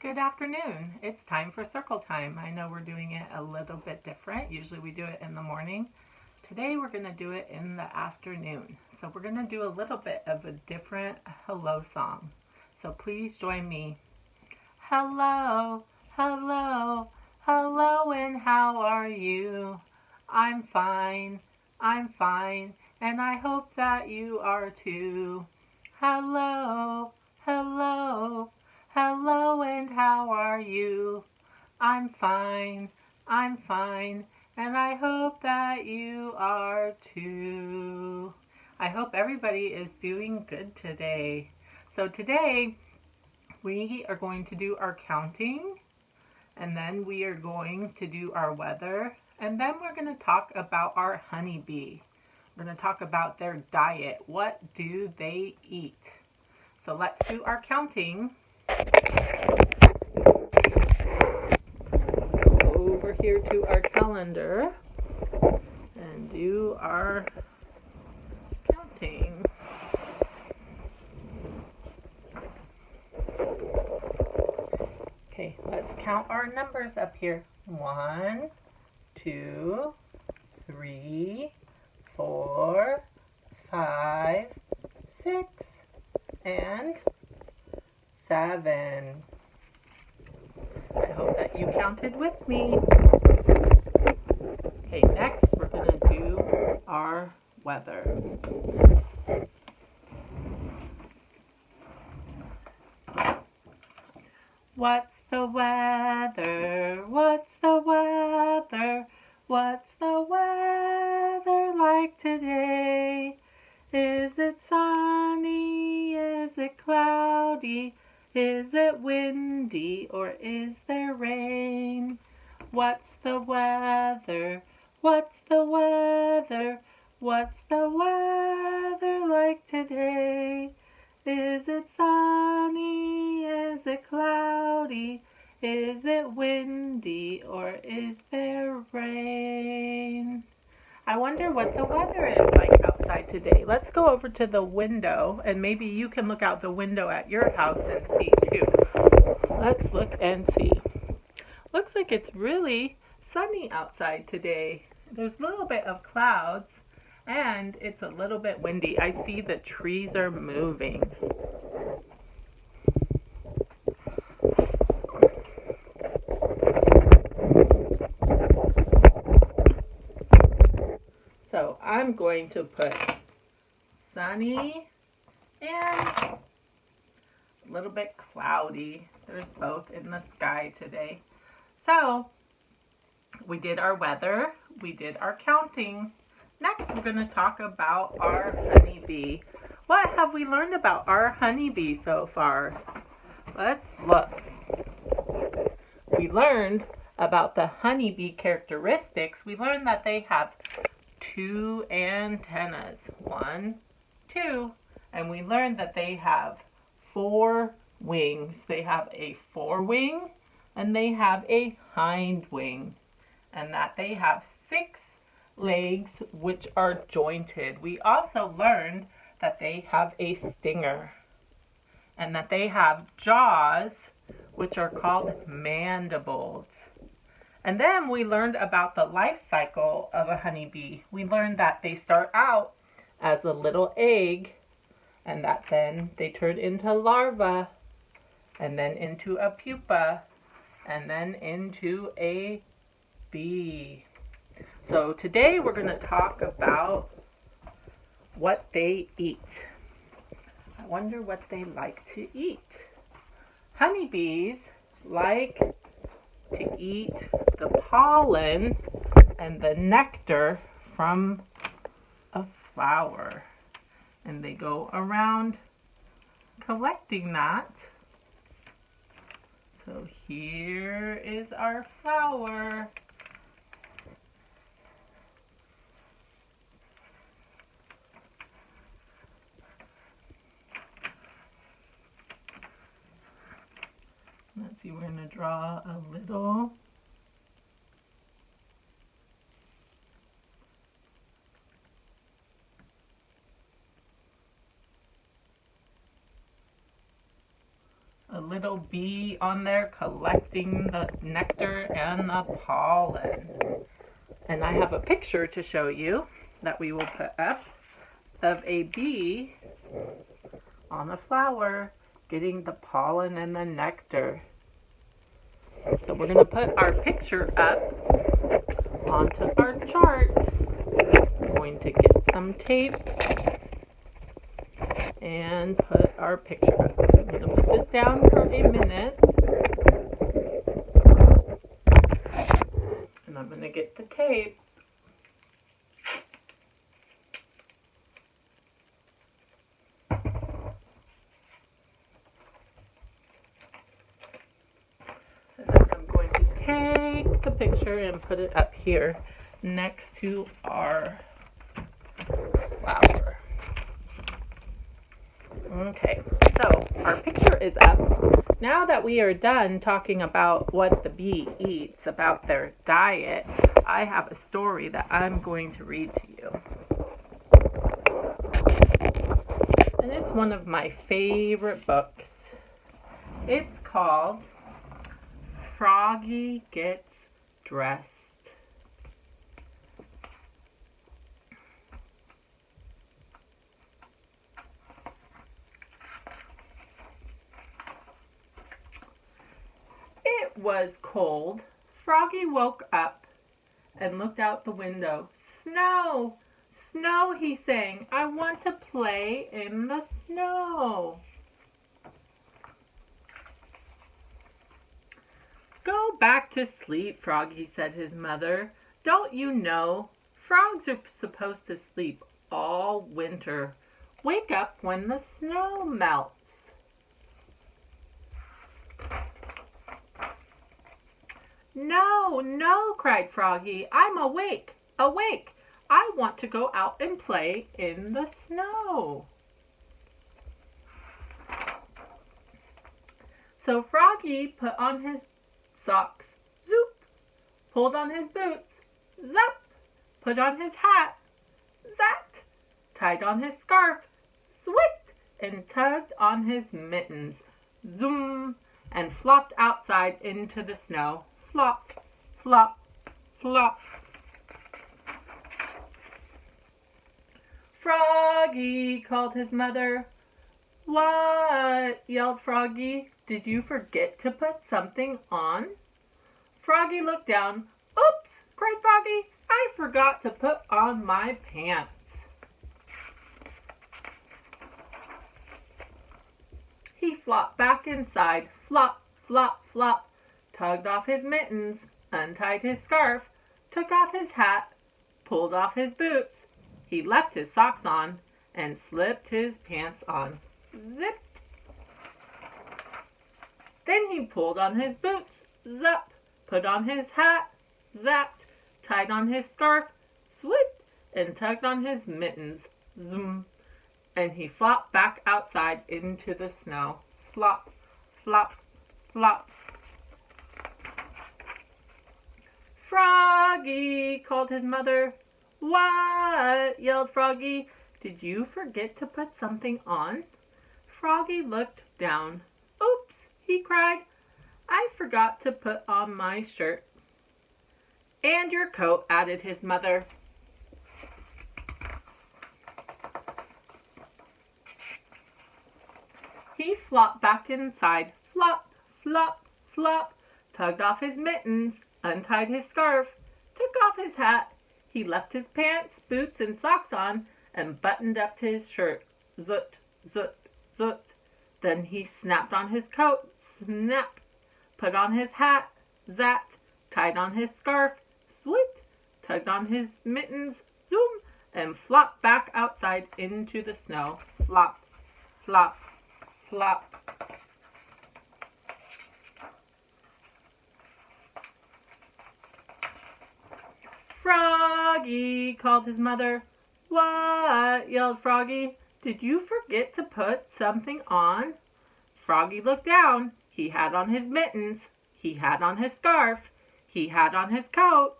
Good afternoon. It's time for circle time. I know we're doing it a little bit different. Usually we do it in the morning. Today we're going to do it in the afternoon. So we're going to do a little bit of a different hello song. So please join me. Hello, hello, hello, and how are you? I'm fine, and I hope that you are too. Hello, hello, hello, and how are you? I'm fine, and I hope that you are too. I hope everybody is doing good today. So today we are going to do our counting, and then we are going to do our weather, and then we're going to talk about our honeybee. We're going to talk about their diet. What do they eat? So let's do our counting. Go over here to our calendar and do our counting. Okay, let's count our numbers up here. 1, 2, 3, 4, 5, 6, and 7. I hope that you counted with me. Okay, next we're going to do our weather. What's the weather? What's the weather? What's the weather like today? Is it sunny? Is it cloudy? Is it windy, or is there rain? What's the weather? What's the weather? What's the weather like today? Is it sunny? Is it cloudy? Is it windy, or is there rain? I wonder what the weather is like outside today. Let's go over to the window, and maybe you can look out the window at your house and see too. Let's look and see. Looks like it's really sunny outside today. There's a little bit of clouds, and it's a little bit windy. I see the trees are moving. So I'm going to put sunny and a little bit cloudy. There's both in the sky today. So we did our weather, we did our counting. Next we're going to talk about our honeybee. What have we learned about our honeybee so far? Let's look. We learned about the honeybee characteristics. We learned that they have 2 antennas. 1, 2. And we learned that they have 4 wings. They have a forewing and they have a hind wing. And that they have 6 legs which are jointed. We also learned that they have a stinger. And that they have jaws which are called mandibles. And then we learned about the life cycle of a honeybee. We learned that they start out as a little egg, and that then they turn into larvae, and then into a pupa, and then into a bee. So today we're going to talk about what they eat. I wonder what they like to eat. Honeybees like to eat the pollen and the nectar from a flower. And they go around collecting that. So here is our flower. Let's see, we're going to draw a little little bee on there collecting the nectar and the pollen. And I have a picture to show you that we will put up of a bee on a flower getting the pollen and the nectar. So we're going to put our picture up onto our chart. I'm going to get some tape and put our picture up. I'm going to put this down for a minute. And I'm going to get the tape. And then I'm going to take the picture and put it up here next to our flower. Okay, so our picture is up. Now that we are done talking about what the bee eats, about their diet, I have a story that I'm going to read to you. And it's one of my favorite books. It's called Froggy Gets Dressed. It was cold. Froggy woke up and looked out the window. Snow! Snow, he sang. I want to play in the snow. Go back to sleep, Froggy, said his mother. Don't you know? Frogs are supposed to sleep all winter. Wake up when the snow melts. No, no, cried Froggy. I'm awake, awake. I want to go out and play in the snow. So Froggy put on his socks, zoop, pulled on his boots, zap, put on his hat, zat, tied on his scarf, swit, and tugged on his mittens, zoom, and flopped outside into the snow. Flop, flop, flop. Froggy, called his mother. What? Yelled Froggy. Did you forget to put something on? Froggy looked down. Oops, cried Froggy. I forgot to put on my pants. He flopped back inside. Flop, flop, flop. Tugged off his mittens, untied his scarf, took off his hat, pulled off his boots. He left his socks on and slipped his pants on. Zip! Then he pulled on his boots, zap, put on his hat, zapped, tied on his scarf, swip, and tugged on his mittens, zoom, and he flopped back outside into the snow. Flop, flop, flop. Froggy, called his mother. What? Yelled Froggy. Did you forget to put something on? Froggy looked down. Oops, he cried. I forgot to put on my shirt. And your coat, added his mother. He flopped back inside. Flop, flop, flop. Tugged off his mittens, untied his scarf, took off his hat. He left his pants, boots, and socks on, and buttoned up his shirt. Zut, zut, zut. Then he snapped on his coat. Snap. Put on his hat. Zat. Tied on his scarf. Swit. Tugged on his mittens. Zoom. And flopped back outside into the snow. Flop, flop, flop. Froggy, called his mother. What? Yelled Froggy. Did you forget to put something on? Froggy looked down. He had on his mittens. He had on his scarf. He had on his coat.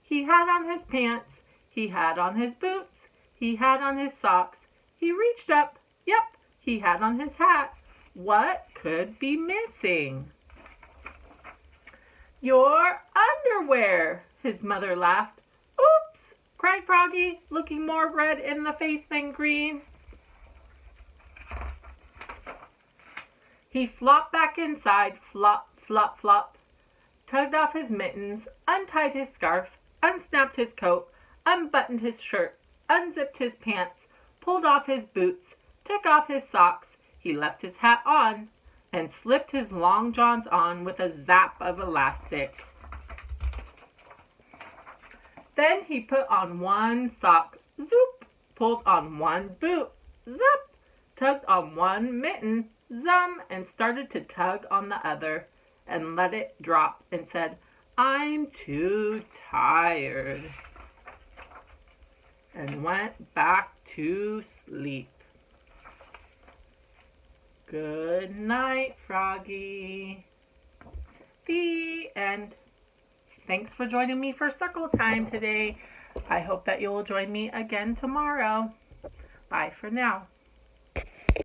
He had on his pants. He had on his boots. He had on his socks. He reached up. Yep, he had on his hat. What? could be missing? Your underwear, his mother laughed. Oops, cried Froggy, looking more red in the face than green. He flopped back inside, flop, flop, flop, tugged off his mittens, untied his scarf, unsnapped his coat, unbuttoned his shirt, unzipped his pants, pulled off his boots, took off his socks. He left his hat on and slipped his long johns on with a zap of elastic. Then he put on one sock, zoop, pulled on one boot, zap, tugged on one mitten, zum, and started to tug on the other and let it drop and said, I'm too tired, and went back to sleep. Good night, Froggy. The end. Thanks for joining me for Circle Time today. I hope that you will join me again tomorrow. Bye for now.